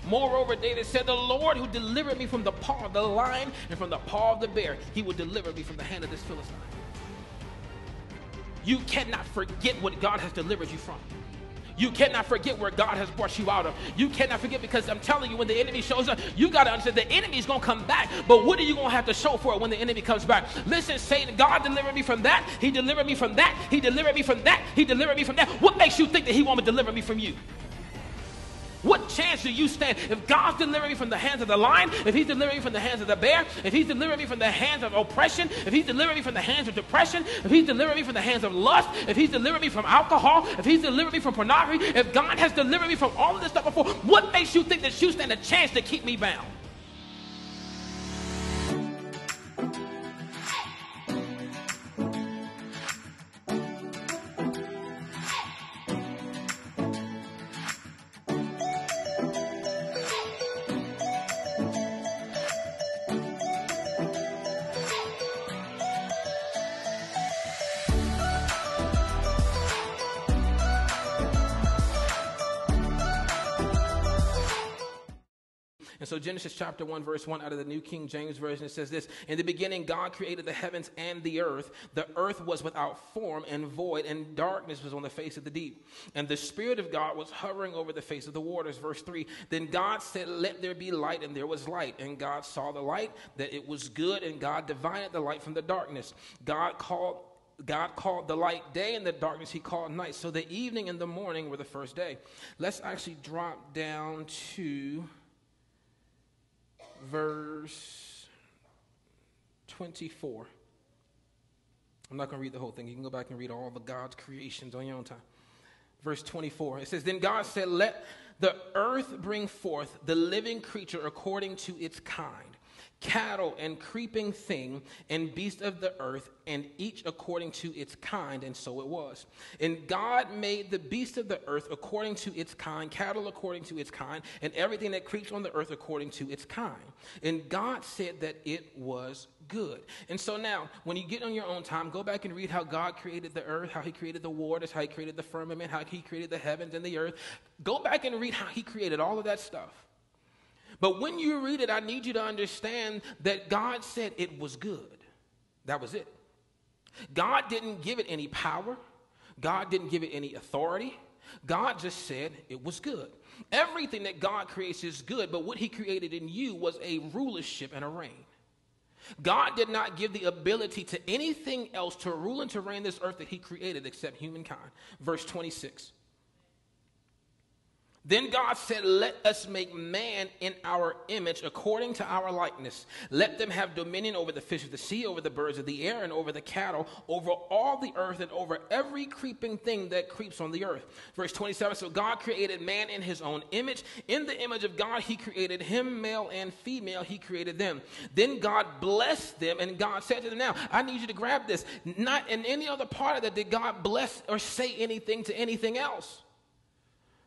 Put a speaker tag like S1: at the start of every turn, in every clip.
S1: Moreover, David said, the Lord who delivered me from the paw of the lion and from the paw of the bear, he will deliver me from the hand of this Philistine. You cannot forget what God has delivered you from. You cannot forget where God has brought you out of. You cannot forget, because I'm telling you, when the enemy shows up, you got to understand the enemy is going to come back. But what are you going to have to show for it when the enemy comes back? Listen, Satan, God delivered me from that. He delivered me from that. He delivered me from that. He delivered me from that. What makes you think that he won't deliver me from you? What chance do you stand? If God's delivering me from the hands of the lion, if he's delivering me from the hands of the bear, if he's delivering me from the hands of oppression, if he's delivering me from the hands of depression, if he's delivering me from the hands of lust, if he's delivering me from alcohol, if he's delivering me from pornography, if God has delivered me from all of this stuff before, what makes you think that you stand a chance to keep me bound? And so Genesis chapter 1, verse 1 out of the New King James Version, it says this: in the beginning, God created the heavens and the earth. The earth was without form and void, and darkness was on the face of the deep. And the Spirit of God was hovering over the face of the waters. Verse 3, then God said, let there be light, and there was light. And God saw the light, that it was good, and God divided the light from the darkness. God called the light day, and the darkness he called night. So the evening and the morning were the first day. Let's actually drop down to verse 24. I'm not going to read the whole thing. You can go back and read all of God's creations on your own time. Verse 24, it says, then God said, let the earth bring forth the living creature according to its kind, cattle and creeping thing and beast of the earth, and each according to its kind. And so it was. And God made the beast of the earth according to its kind, cattle according to its kind, and everything that creeps on the earth according to its kind. And God said that it was good. And so now, when you get on your own time, go back and read how God created the earth, how he created the waters, how he created the firmament, how he created the heavens and the earth. Go back and read how he created all of that stuff. But when you read it, I need you to understand that God said it was good. That was it. God didn't give it any power. God didn't give it any authority. God just said it was good. Everything that God creates is good, but what he created in you was a rulership and a reign. God did not give the ability to anything else to rule and to reign this earth that he created except humankind. Verse 26. Then God said, let us make man in our image according to our likeness. Let them have dominion over the fish of the sea, over the birds of the air, and over the cattle, over all the earth, and over every creeping thing that creeps on the earth. Verse 27, so God created man in his own image. In the image of God, he created him, male and female, he created them. Then God blessed them, and God said to them, now, I need you to grab this. Not in any other part of that did God bless or say anything to anything else.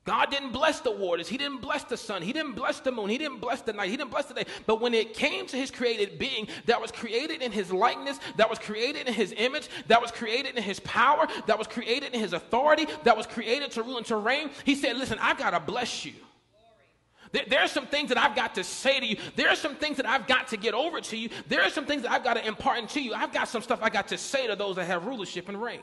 S1: God didn't bless the waters. He didn't bless the sun. He didn't bless the moon. He didn't bless the night. He didn't bless the day. But when it came to his created being that was created in his likeness, that was created in his image, that was created in his power, that was created in his authority, that was created to rule and to reign, he said, listen, I've got to bless you. There are some things that I've got to say to you. There are some things that I've got to get over to you. There are some things that I've got to impart into you. I've got some stuff I got to say to those that have rulership and reign.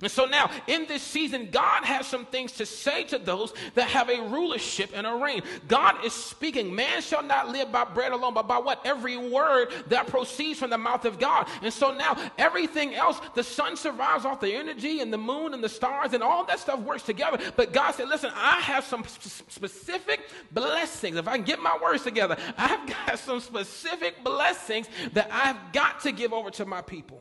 S1: And so now, in this season, God has some things to say to those that have a rulership and a reign. God is speaking. Man shall not live by bread alone, but by what? Every word that proceeds from the mouth of God. And so now, everything else, the sun survives off the energy, and the moon and the stars, and all that stuff works together. But God said, listen, I have some specific blessings. If I can get my words together, I've got some specific blessings that I've got to give over to my people.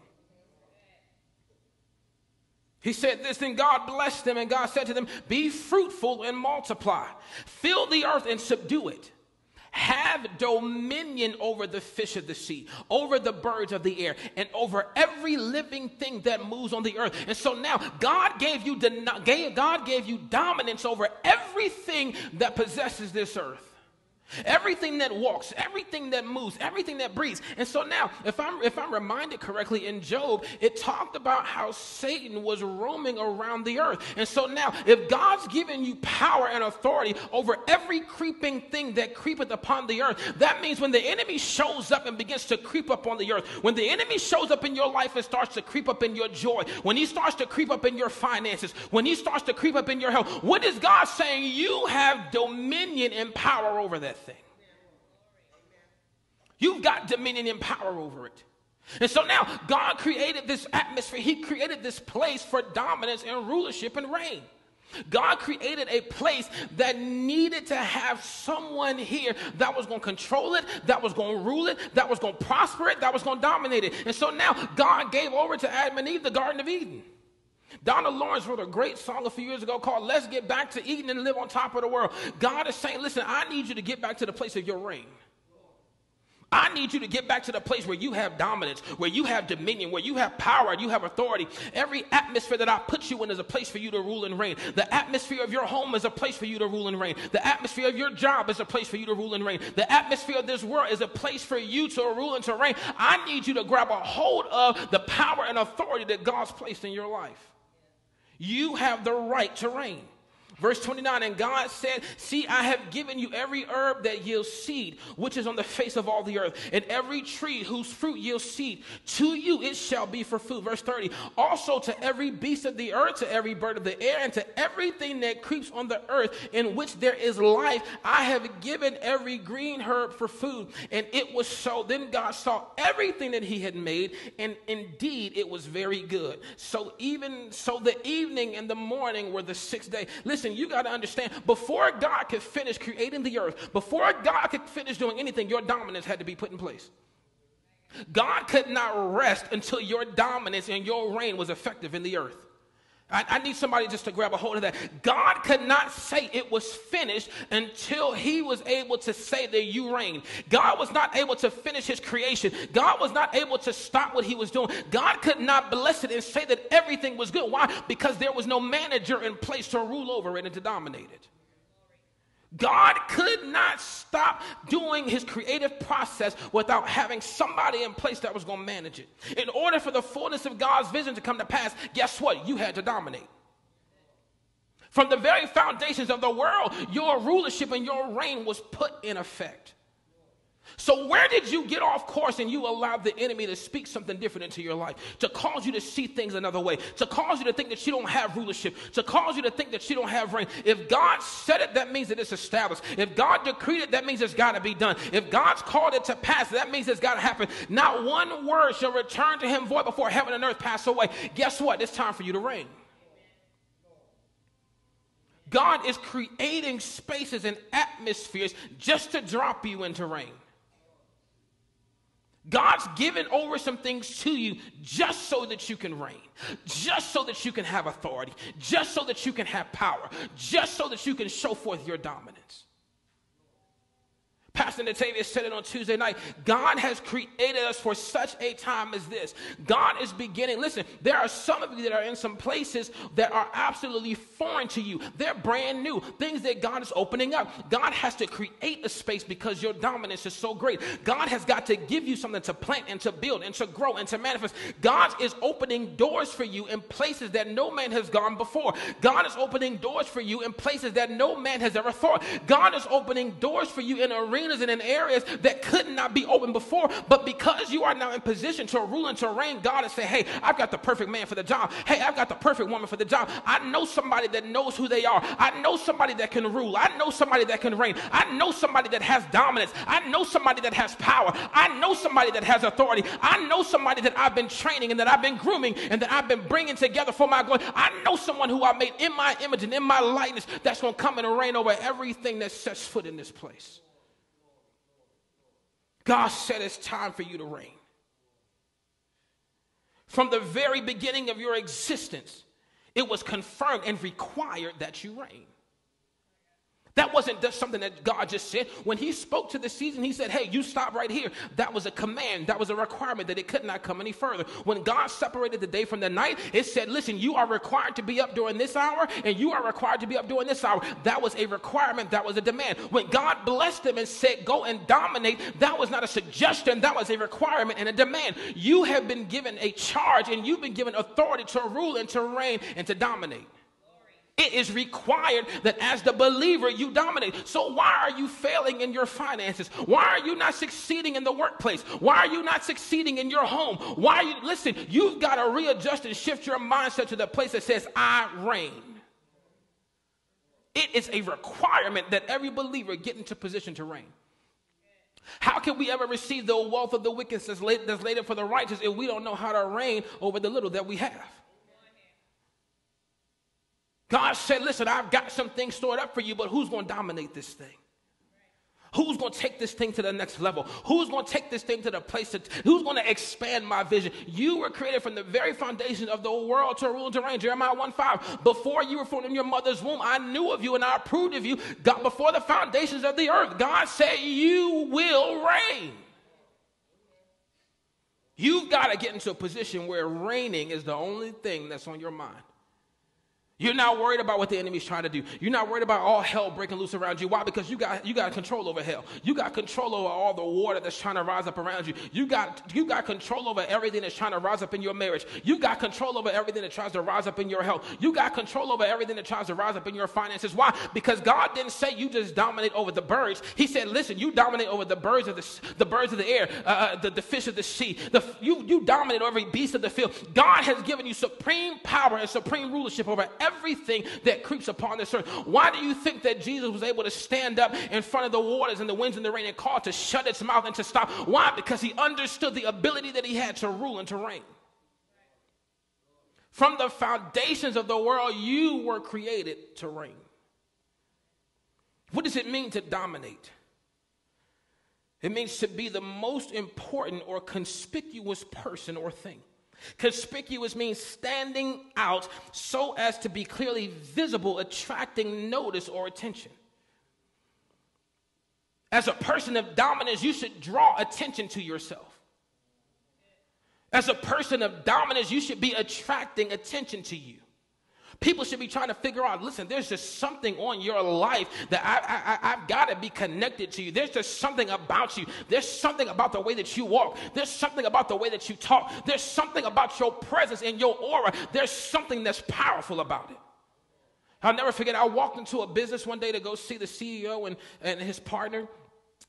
S1: He said this, then God blessed them, and God said to them, be fruitful and multiply. Fill the earth and subdue it. Have dominion over the fish of the sea, over the birds of the air, and over every living thing that moves on the earth. And so now God gave you dominance over everything that possesses this earth. Everything that walks, everything that moves, everything that breathes. And so now, if I'm reminded correctly, in Job, it talked about how Satan was roaming around the earth. And so now, if God's given you power and authority over every creeping thing that creepeth upon the earth, that means when the enemy shows up and begins to creep up on the earth, when the enemy shows up in your life and starts to creep up in your joy, when he starts to creep up in your finances, when he starts to creep up in your health, what is God saying? You have dominion and power over that thing. You've got dominion and power over it. And so now God created this atmosphere. He created this place for dominance and rulership and reign. God created a place that needed to have someone here that was going to control it, that was going to rule it, that was going to prosper it, that was going to dominate it. And so now God gave over to Adam and Eve the Garden of Eden. Donna Lawrence wrote a great song a few years ago called Let's Get Back to Eden and Live on Top of the World. God is saying, listen, I need you to get back to the place of your reign. I need you to get back to the place where you have dominance, where you have dominion, where you have power, you have authority. Every atmosphere that I put you in is a place for you to rule and reign. The atmosphere of your home is a place for you to rule and reign. The atmosphere of your job is a place for you to rule and reign. The atmosphere of this world is a place for you to rule and to reign. I need you to grab a hold of the power and authority that God's placed in your life. You have the right to reign. Verse 29, and God said, see, I have given you every herb that yields seed, which is on the face of all the earth, and every tree whose fruit yields seed. To you it shall be for food. Verse 30, also to every beast of the earth, to every bird of the air, and to everything that creeps on the earth in which there is life, I have given every green herb for food. And it was so. Then God saw everything that he had made, and indeed it was very good. So the evening and the morning were the sixth day. Listen, you got to understand, before God could finish creating the earth, before God could finish doing anything, your dominance had to be put in place. God could not rest until your dominance and your reign was effective in the earth. I need somebody just to grab a hold of that. God could not say it was finished until he was able to say that you reign. God was not able to finish his creation. God was not able to stop what he was doing. God could not bless it and say that everything was good. Why? Because there was no manager in place to rule over it and to dominate it. God could not stop doing his creative process without having somebody in place that was going to manage it. In order for the fullness of God's vision to come to pass, guess what? You had to dominate. From the very foundations of the world, your rulership and your reign was put in effect. So where did you get off course and you allowed the enemy to speak something different into your life, to cause you to see things another way, to cause you to think that you don't have rulership, to cause you to think that you don't have reign? If God said it, that means that it's established. If God decreed it, that means it's got to be done. If God's called it to pass, that means it's got to happen. Not one word shall return to him void before heaven and earth pass away. Guess what? It's time for you to reign. God is creating spaces and atmospheres just to drop you into reign. God's given over some things to you just so that you can reign, just so that you can have authority, just so that you can have power, just so that you can show forth your dominance. Pastor Natavius said it on Tuesday night. God has created us for such a time as this. God is beginning. Listen, there are some of you that are in some places that are absolutely foreign to you. They're brand new. Things that God is opening up. God has to create a space because your dominance is so great. God has got to give you something to plant and to build and to grow and to manifest. God is opening doors for you in places that no man has gone before. God is opening doors for you in places that no man has ever thought. God is opening doors for you in arenas and in areas that could not be open before, but because you are now in position to rule and to reign, God is saying, hey, I've got the perfect man for the job. Hey, I've got the perfect woman for the job. I know somebody that knows who they are. I know somebody that can rule. I know somebody that can reign. I know somebody that has dominance. I know somebody that has power. I know somebody that has authority. I know somebody that I've been training and that I've been grooming and that I've been bringing together for my glory. I know someone who I made in my image and in my likeness that's going to come and reign over everything that sets foot in this place. God said it's time for you to reign. From the very beginning of your existence, it was confirmed and required that you reign. That wasn't just something that God just said. When he spoke to the season, he said, hey, you stop right here. That was a command. That was a requirement that it could not come any further. When God separated the day from the night, it said, listen, you are required to be up during this hour, and you are required to be up during this hour. That was a requirement. That was a demand. When God blessed them and said, go and dominate, that was not a suggestion. That was a requirement and a demand. You have been given a charge, and you've been given authority to rule and to reign and to dominate. It is required that as the believer, you dominate. So why are you failing in your finances? Why are you not succeeding in the workplace? Why are you not succeeding in your home? Why are you, listen, you've got to readjust and shift your mindset to the place that says, I reign. It is a requirement that every believer get into position to reign. How can we ever receive the wealth of the wicked that's laid up for the righteous if we don't know how to reign over the little that we have? God said, listen, I've got some things stored up for you, but who's going to dominate this thing? Who's going to take this thing to the next level? Who's going to take this thing to the place who's going to expand my vision? You were created from the very foundation of the world to rule and to reign. Jeremiah 1:5. Before you were formed in your mother's womb, I knew of you and I approved of you. God, before the foundations of the earth, God said you will reign. You've got to get into a position where reigning is the only thing that's on your mind. You're not worried about what the enemy's trying to do. You're not worried about all hell breaking loose around you. Why? Because you got control over hell. You got control over all the water that's trying to rise up around you. You got control over everything that's trying to rise up in your marriage. You got control over everything that tries to rise up in your health. You got control over everything that tries to rise up in your finances. Why? Because God didn't say you just dominate over the birds. He said, listen, you dominate over the birds of the air, the fish of the sea. You dominate over every beast of the field. God has given you supreme power and supreme rulership over everything that creeps upon this earth. Why do you think that Jesus was able to stand up in front of the waters and the winds and the rain and call to shut its mouth and to stop? Why? Because he understood the ability that he had to rule and to reign. From the foundations of the world, you were created to reign. What does it mean to dominate? It means to be the most important or conspicuous person or thing. Conspicuous means standing out so as to be clearly visible, attracting notice or attention. As a person of dominance, you should draw attention to yourself. As a person of dominance, you should be attracting attention to you. People should be trying to figure out, listen, there's just something on your life that I've got to be connected to you. There's just something about you. There's something about the way that you walk. There's something about the way that you talk. There's something about your presence and your aura. There's something that's powerful about it. I'll never forget, I walked into a business one day to go see the CEO and his partner.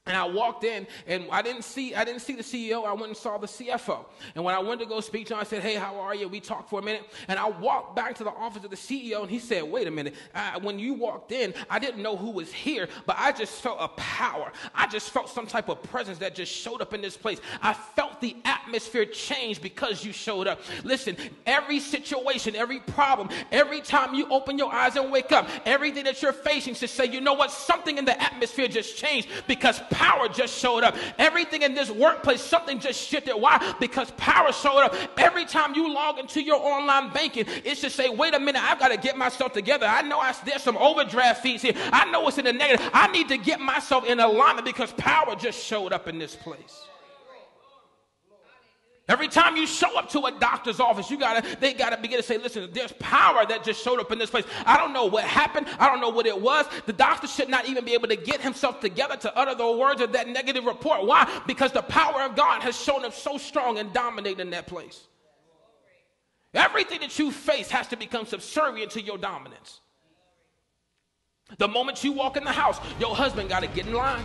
S1: And I walked in, and I didn't see the CEO. I went and saw the CFO. And when I went to go speak to him, I said, hey, how are you? We talked for a minute. And I walked back to the office of the CEO, and he said, wait a minute. When you walked in, I didn't know who was here, but I just felt a power. I just felt some type of presence that just showed up in this place. I felt the atmosphere change because you showed up. Listen, every situation, every problem, every time you open your eyes and wake up, everything that you're facing should say, you know what? Something in the atmosphere just changed because power just showed up. Everything in this workplace, something just shifted. Why? Because power showed up. Every time you log into your online banking, it should say, wait a minute, I've got to get myself together. I know there's some overdraft fees here. I know it's in the negative. I need to get myself in alignment because power just showed up in this place. Every time you show up to a doctor's office, they gotta begin to say, listen, there's power that just showed up in this place. I don't know what happened. I don't know what it was. The doctor should not even be able to get himself together to utter the words of that negative report. Why? Because the power of God has shown up so strong and dominating in that place. Everything that you face has to become subservient to your dominance. The moment you walk in the house, your husband got to get in line.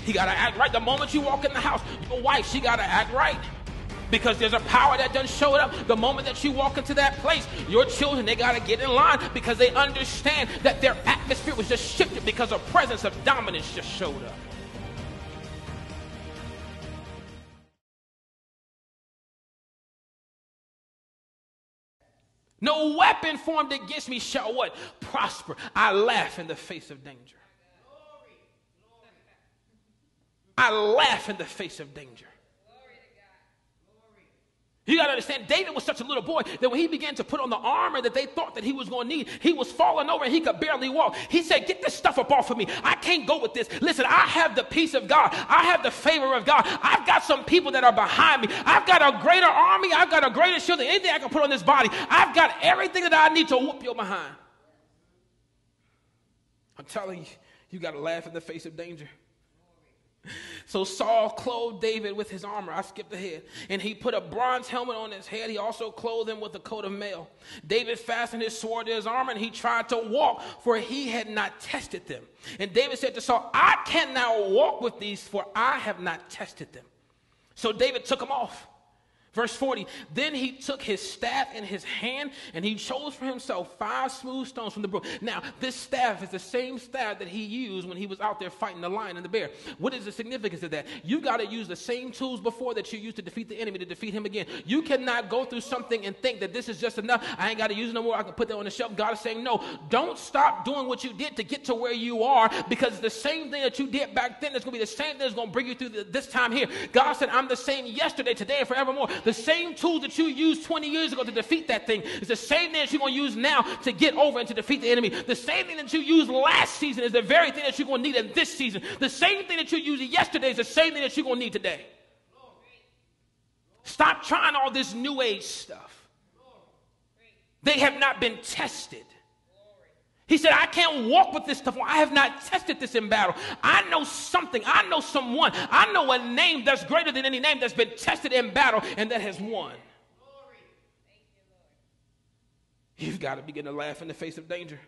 S1: He got to act right. The moment you walk in the house, your wife, she got to act right. Because there's a power that done showed up. The moment that you walk into that place, your children, they got to get in line because they understand that their atmosphere was just shifted because a presence of dominance just showed up. No weapon formed against me shall what? Prosper. I laugh in the face of danger. I laugh in the face of danger. You got to understand, David was such a little boy that when he began to put on the armor that they thought that he was going to need, he was falling over and he could barely walk. He said, get this stuff up off of me. I can't go with this. Listen, I have the peace of God. I have the favor of God. I've got some people that are behind me. I've got a greater army. I've got a greater shield than anything I can put on this body. I've got everything that I need to whoop your behind. I'm telling you, you got to laugh in the face of danger. So Saul clothed David with his armor. I skipped ahead. And he put a bronze helmet on his head. He also clothed him with a coat of mail. David fastened his sword to his armor, and he tried to walk, for he had not tested them. And David said to Saul, I can now walk with these, for I have not tested them. So David took them off. Verse 40, then he took his staff in his hand, and he chose for himself 5 smooth stones from the brook. Now, this staff is the same staff that he used when he was out there fighting the lion and the bear. What is the significance of that? You got to use the same tools before that you used to defeat the enemy to defeat him again. You cannot go through something and think that this is just enough. I ain't got to use it no more. I can put that on the shelf. God is saying, no, don't stop doing what you did to get to where you are, because the same thing that you did back then is going to be the same thing that's going to bring you through this time here. God said, I'm the same yesterday, today, and forevermore. The same tools that you used 20 years ago to defeat that thing is the same thing that you're going to use now to get over and to defeat the enemy. The same thing that you used last season is the very thing that you're going to need in this season. The same thing that you used yesterday is the same thing that you're going to need today. Stop trying all this new age stuff. They have not been tested. He said, I can't walk with this stuff. I have not tested this in battle. I know something. I know someone. I know a name that's greater than any name that's been tested in battle and that has won. You've got to begin to laugh in the face of danger.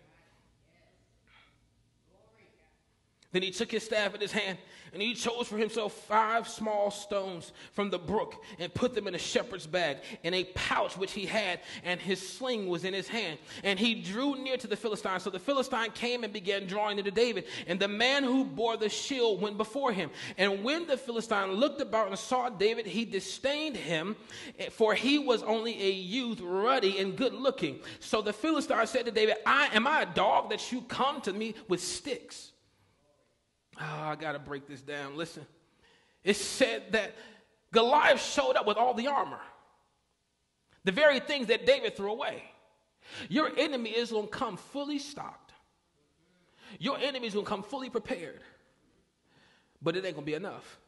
S1: Then he took his staff in his hand, and he chose for himself 5 small stones from the brook and put them in a shepherd's bag, in a pouch which he had, and his sling was in his hand. And he drew near to the Philistine. So the Philistine came and began drawing near to David, and the man who bore the shield went before him. And when the Philistine looked about and saw David, he disdained him, for he was only a youth, ruddy and good looking. So the Philistine said to David, am I a dog that you come to me with sticks? Oh, I got to break this down. Listen, it said that Goliath showed up with all the armor, the very things that David threw away. Your enemy is going to come fully stocked. Your enemy is going to come fully prepared, but it ain't going to be enough.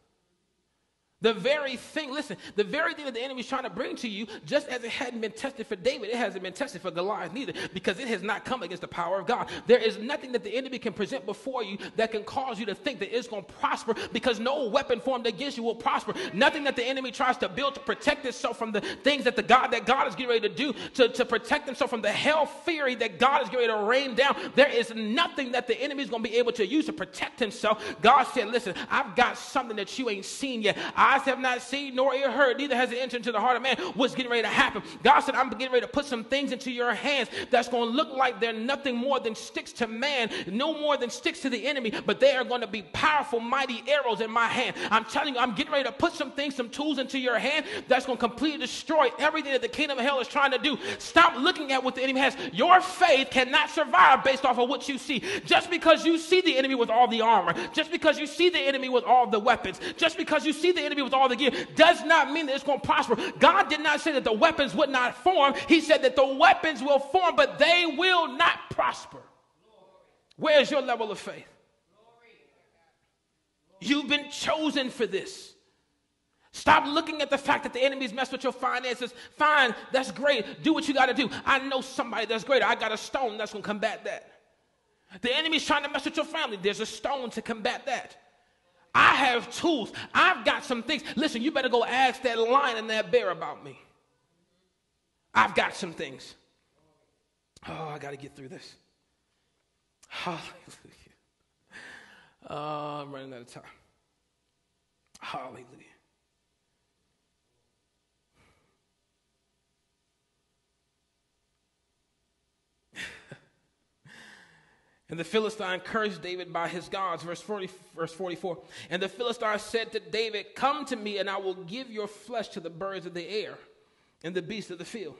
S1: The very thing, listen, the very thing that the enemy is trying to bring to you, just as it hadn't been tested for David, it hasn't been tested for Goliath neither, because it has not come against the power of God. There is nothing that the enemy can present before you that can cause you to think that it's going to prosper, because no weapon formed against you will prosper. Nothing that the enemy tries to build to protect itself from the things that God is getting ready to do, to protect himself from the hell fury that God is getting ready to rain down. There is nothing that the enemy is going to be able to use to protect himself. God said, listen, I've got something that you ain't seen yet. Eyes have not seen, nor ear heard, neither has it entered into the heart of man what's getting ready to happen. God said, I'm getting ready to put some things into your hands that's going to look like they're nothing more than sticks to man, no more than sticks to the enemy, but they are going to be powerful, mighty arrows in my hand. I'm telling you, I'm getting ready to put some things, some tools into your hand that's going to completely destroy everything that the kingdom of hell is trying to do. Stop looking at what the enemy has. Your faith cannot survive based off of what you see. Just because you see the enemy with all the armor, just because you see the enemy with all the weapons, just because you see the enemy with all the gear, does not mean that it's going to prosper. God did not say that the weapons would not form. He said that the weapons will form, but they will not prosper. Where's your level of faith? You've been chosen for this. Stop looking at the fact that the enemy's messed with your finances. Fine, that's great. Do what you got to do. I know somebody that's greater. I got a stone that's going to combat that. The enemy's trying to mess with your family. There's a stone to combat that. I have tools. I've got some things. listen, you better go ask that lion and that bear about me. I've got some things. Oh, I got to get through this. Hallelujah. I'm running out of time. Hallelujah. And the Philistine cursed David by his gods, verse 44. And the Philistine said to David, come to me, and I will give your flesh to the birds of the air and the beasts of the field.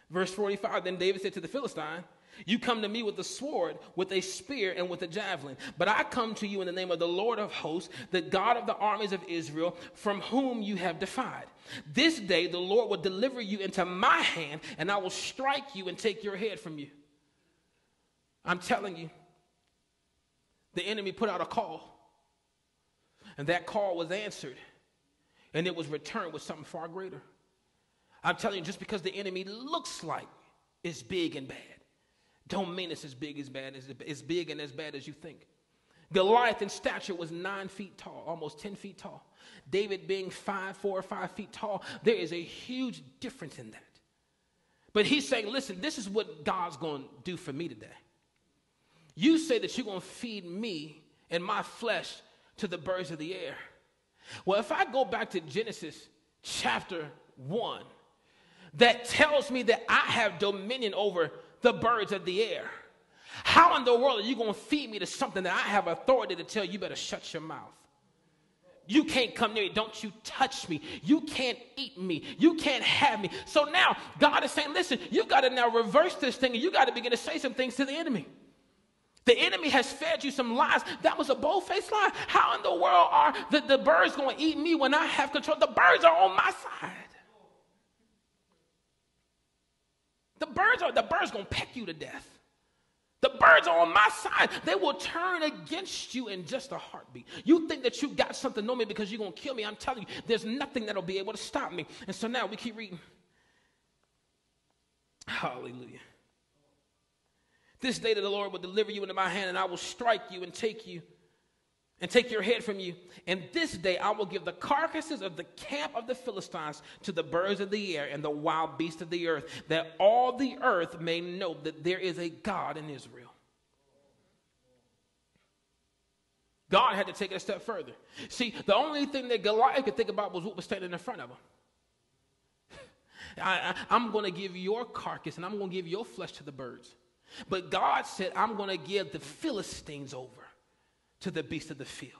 S1: Verse 45, then David said to the Philistine, You come to me with a sword, with a spear, and with a javelin. But I come to you in the name of the Lord of hosts, the God of the armies of Israel, from whom you have defied. This day the Lord will deliver you into my hand, and I will strike you and take your head from you. I'm telling you, the enemy put out a call, and that call was answered, and it was returned with something far greater. I'm telling you, just because the enemy looks like it's big and bad, don't mean it's as big as bad as big and as bad as you think. Goliath in stature was 9 feet tall, almost 10 feet tall. David being 4 or 5 feet tall, there is a huge difference in that. But he's saying, listen, this is what God's going to do for me today. You say that you're going to feed me and my flesh to the birds of the air. Well, if I go back to Genesis chapter 1, that tells me that I have dominion over the birds of the air. How in the world are you going to feed me to something that I have authority to tell you better shut your mouth? You can't come near me. Don't you touch me. You can't eat me. You can't have me. So now God is saying, listen, you got to now reverse this thing, and you got to begin to say some things to the enemy. The enemy has fed you some lies. That was a bold-faced lie. How in the world are the birds going to eat me when I have control? The birds are on my side. The birds going to peck you to death. The birds are on my side. They will turn against you in just a heartbeat. You think that you got something on me because you're going to kill me. I'm telling you, there's nothing that will be able to stop me. And so now we keep reading. Hallelujah. This day that the Lord will deliver you into my hand, and I will strike you and take your head from you. And this day I will give the carcasses of the camp of the Philistines to the birds of the air and the wild beasts of the earth, that all the earth may know that there is a God in Israel. God had to take it a step further. See, the only thing that Goliath could think about was what was standing in front of him. I'm going to give your carcass and I'm going to give your flesh to the birds. But God said, I'm going to give the Philistines over to the beasts of the field,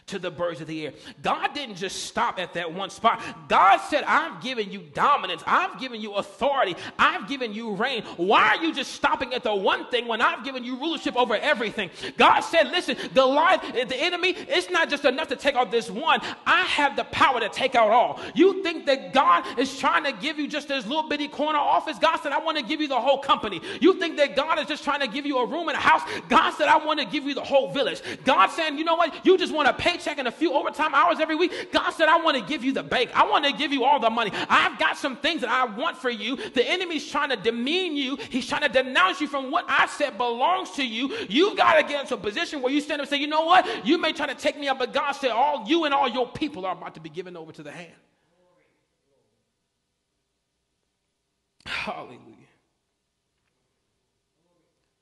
S1: to the birds of the air. God didn't just stop at that one spot. God said, I've given you dominance. I've given you authority. I've given you reign. Why are you just stopping at the one thing when I've given you rulership over everything? God said, listen, Goliath, the enemy, it's not just enough to take out this one. I have the power to take out all. You think that God is trying to give you just this little bitty corner office? God said, I want to give you the whole company. You think that God is just trying to give you a room in a house? God said, I want to give you the whole village. God saying, you know what? You just want a paycheck and a few overtime hours every week. God said, I want to give you the bank. I want to give you all the money. I've got some things that I want for you. The enemy's trying to demean you. He's trying to denounce you from what I said belongs to you. You've got to get into a position where you stand up and say, you know what? You may try to take me up, but God said, all you and all your people are about to be given over to the hand. Hallelujah.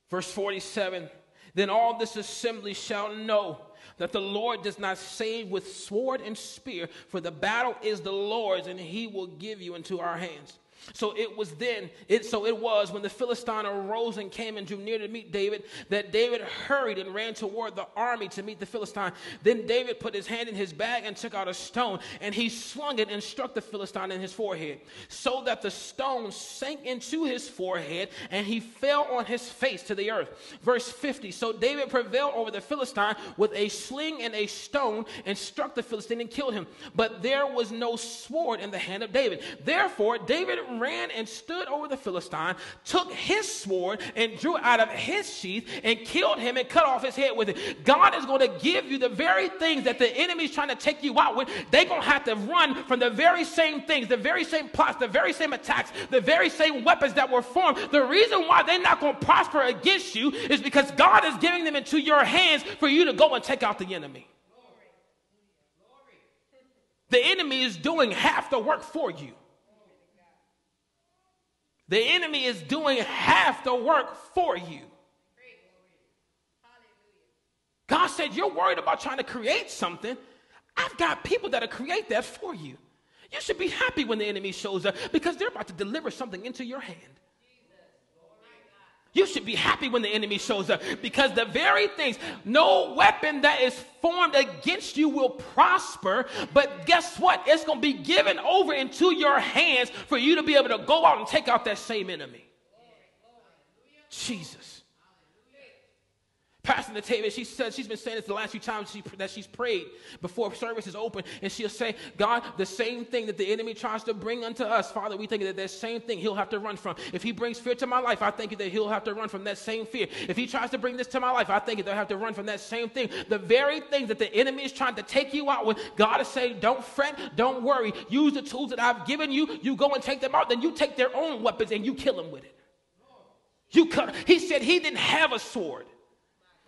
S1: Verse 47, then all this assembly shall know that the Lord does not save with sword and spear, for the battle is the Lord's, and he will give you into our hands. So it was when the Philistine arose and came and drew near to meet David, that David hurried and ran toward the army to meet the Philistine. Then David put his hand in his bag and took out a stone, and he slung it and struck the Philistine in his forehead, so that the stone sank into his forehead, and he fell on his face to the earth. Verse 50, so David prevailed over the Philistine with a sling and a stone, and struck the Philistine and killed him. But there was no sword in the hand of David. Therefore David ran and stood over the Philistine, took his sword and drew it out of his sheath and killed him and cut off his head with it. God is going to give you the very things that the enemy is trying to take you out with. They're going to have to run from the very same things, the very same plots, the very same attacks, the very same weapons that were formed. The reason why they're not going to prosper against you is because God is giving them into your hands for you to go and take out the enemy. The enemy is doing half the work for you. The enemy is doing half the work for you. God said, you're worried about trying to create something. I've got people that'll create that for you. You should be happy when the enemy shows up because they're about to deliver something into your hand. You should be happy when the enemy shows up because the very things, no weapon that is formed against you will prosper. But guess what? It's going to be given over into your hands for you to be able to go out and take out that same enemy. Jesus. Pastor Natavia, she said she's been saying this the last few times that she's prayed before service is open, and she'll say, God, the same thing that the enemy tries to bring unto us, Father, we think that that same thing he'll have to run from. If he brings fear to my life, I think that he'll have to run from that same fear. If he tries to bring this to my life, I think that they'll have to run from that same thing. The very things that the enemy is trying to take you out with, God is saying, don't fret, don't worry. Use the tools that I've given you. You go and take them out, then you take their own weapons and you kill them with it. You cut. He said he didn't have a sword.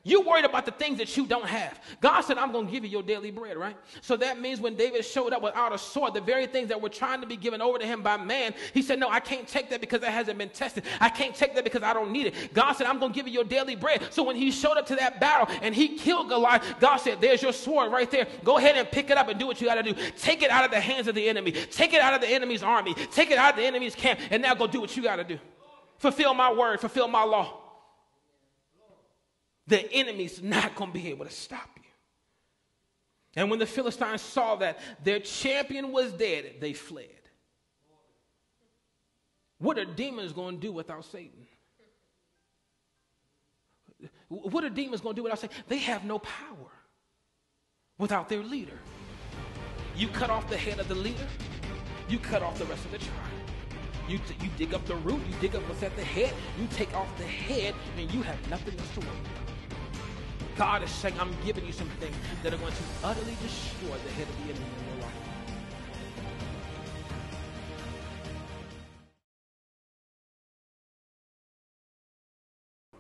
S1: You're worried about the things that you don't have. God said, I'm going to give you your daily bread, right? So that means when David showed up without a sword, the very things that were trying to be given over to him by man, he said, no, I can't take that because that hasn't been tested. I can't take that because I don't need it. God said, I'm going to give you your daily bread. So when he showed up to that battle and he killed Goliath, God said, there's your sword right there. Go ahead and pick it up and do what you got to do. Take it out of the hands of the enemy. Take it out of the enemy's army. Take it out of the enemy's camp, and now go do what you got to do. Fulfill my word. Fulfill my law. The enemy's not going to be able to stop you. And when the Philistines saw that their champion was dead, they fled. What are demons going to do without Satan? What are demons going to do without Satan? They have no power without their leader. You cut off the head of the leader, you cut off the rest of the tribe. You dig up the root, you dig up what's at the head, you take off the head, and you have nothing else to worry about. God is saying, I'm giving you some things that are going to utterly destroy the head of the enemy in your life.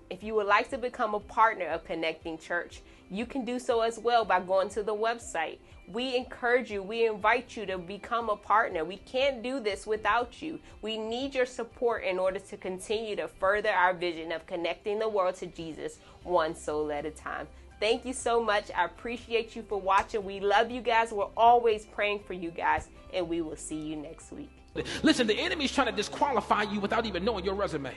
S2: If you would like to become a partner of Connecting Church, you can do so as well by going to the website. We encourage you, we invite you to become a partner. We can't do this without you. We need your support in order to continue to further our vision of connecting the world to Jesus, one soul at a time. Thank you so much. I appreciate you for watching. We love you guys. We're always praying for you guys, and we will see you next week.
S1: Listen, the enemy's trying to disqualify you without even knowing your resume.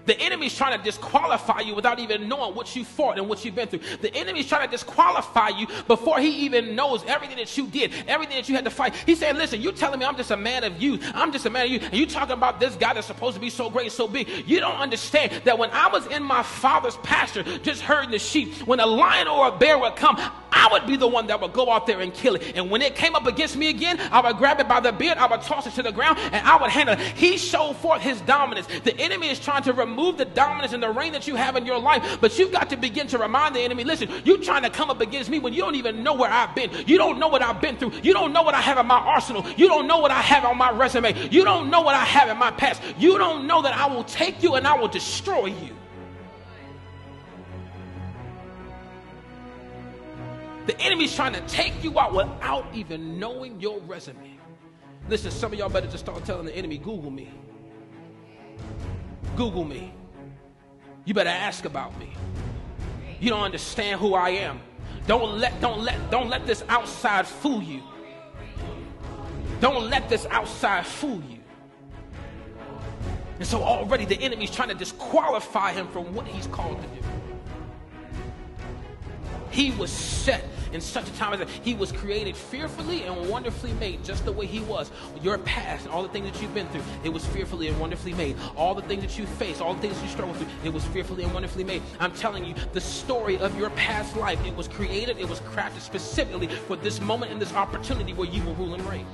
S1: The enemy's trying to disqualify you without even knowing what you fought and what you've been through. The enemy's trying to disqualify you before he even knows everything that you did, everything that you had to fight. He's saying, listen, you're telling me I'm just a man of youth. I'm just a man of youth. And you talking about this guy that's supposed to be so great, so big. You don't understand that when I was in my father's pasture, just herding the sheep, when a lion or a bear would come, I would be the one that would go out there and kill it. And when it came up against me again, I would grab it by the beard, I would toss it to the ground, and I would handle it. He showed forth his dominance. The enemy is trying to remove the dominance and the reign that you have in your life, but you've got to begin to remind the enemy, listen, you're trying to come up against me when you don't even know where I've been. You don't know what I've been through. You don't know what I have in my arsenal. You don't know what I have on my resume. You don't know what I have in my past. You don't know that I will take you and I will destroy you. The enemy's trying to take you out without even knowing your resume. Listen, some of y'all better just start telling the enemy, Google me. Google me. You better ask about me. You don't understand who I am. Don't let this outside fool you. Don't let this outside fool you. And so already the enemy's trying to disqualify him from what he's called to do. He was set in such a time as that. He was created fearfully and wonderfully made, just the way he was. Your past and all the things that you've been through, it was fearfully and wonderfully made. All the things that you face, all the things that you struggle through, it was fearfully and wonderfully made. I'm telling you, the story of your past life, it was created, it was crafted specifically for this moment and this opportunity where you will rule and reign.